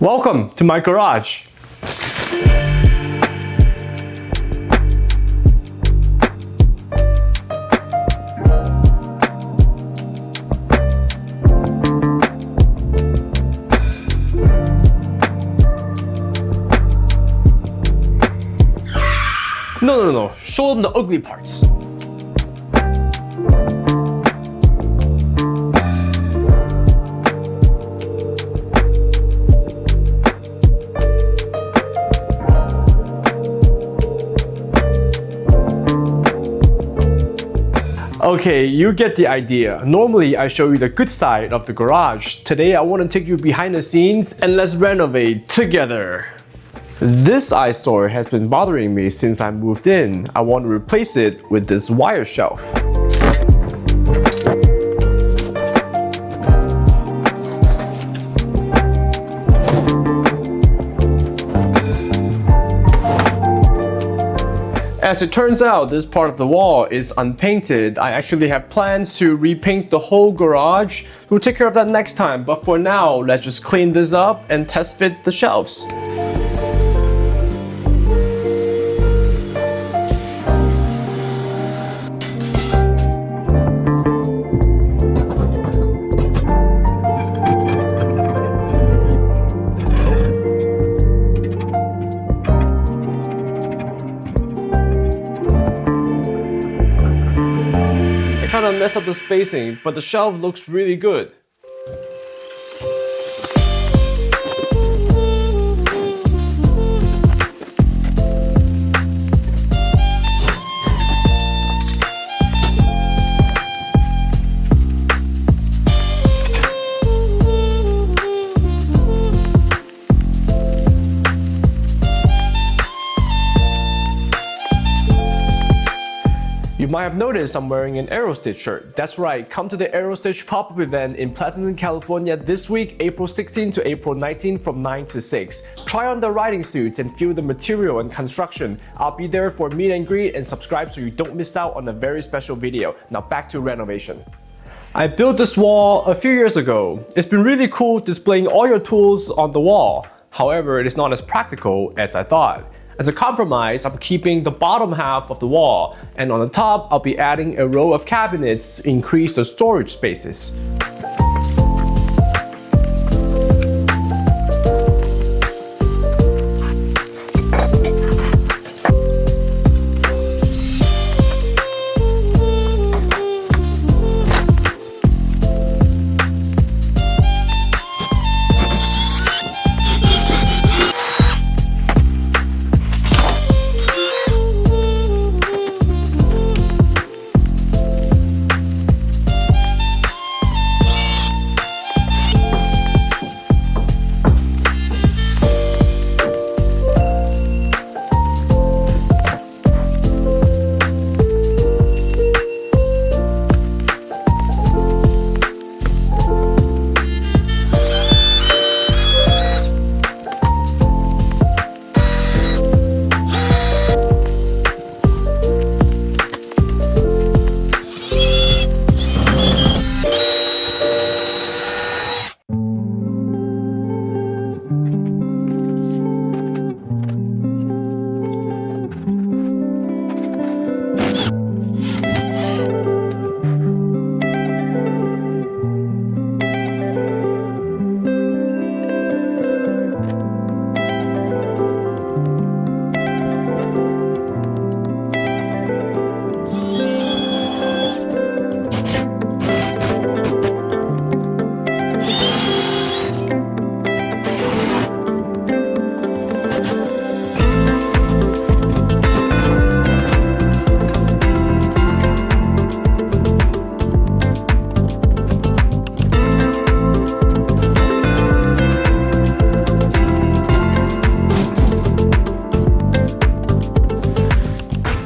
Welcome to my garage. No. Show them the ugly parts. Okay, you get the idea. Normally, I show you the good side of the garage. Today, I want to take you behind the scenes and let's renovate together. This eyesore has been bothering me since I moved in. I want to replace it with this wire shelf. As it turns out, this part of the wall is unpainted. I actually have plans to repaint the whole garage. We'll take care of that next time, but for now, let's just clean this up and test fit the shelves. Kind of messed up the spacing, but the shelf looks really good. You might have noticed I'm wearing an Aerostich shirt. That's right, come to the Aerostich pop-up event in Pleasanton, California this week, April 16 to April 19 from 9 to 6. Try on the riding suits and feel the material and construction. I'll be there for meet and greet, and subscribe so you don't miss out on a very special video. Now back to renovation. I built this wall a few years ago. It's been really cool displaying all your tools on the wall. However, it is not as practical as I thought. As a compromise, I'm keeping the bottom half of the wall, and on the top, I'll be adding a row of cabinets to increase the storage spaces.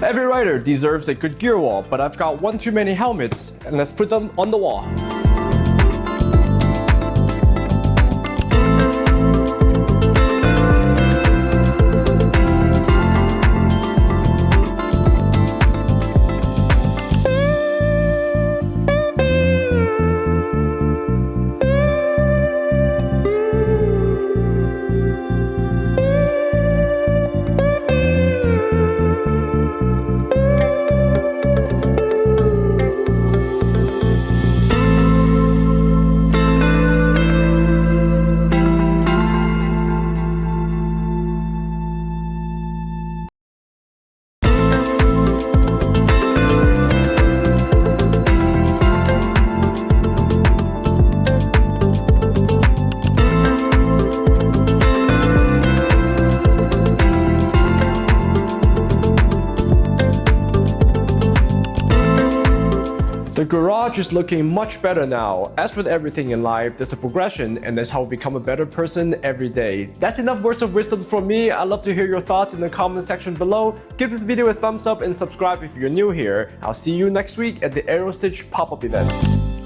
Every rider deserves a good gear wall, but I've got one too many helmets, and let's put them on the wall. garage is looking much better now. As with everything in life, there's a progression, and that's how we become a better person every day. That's enough words of wisdom from me. I'd love to hear your thoughts in the comment section below. Give this video a thumbs up and subscribe if you're new here. I'll see you next week at the Aerostich pop-up event.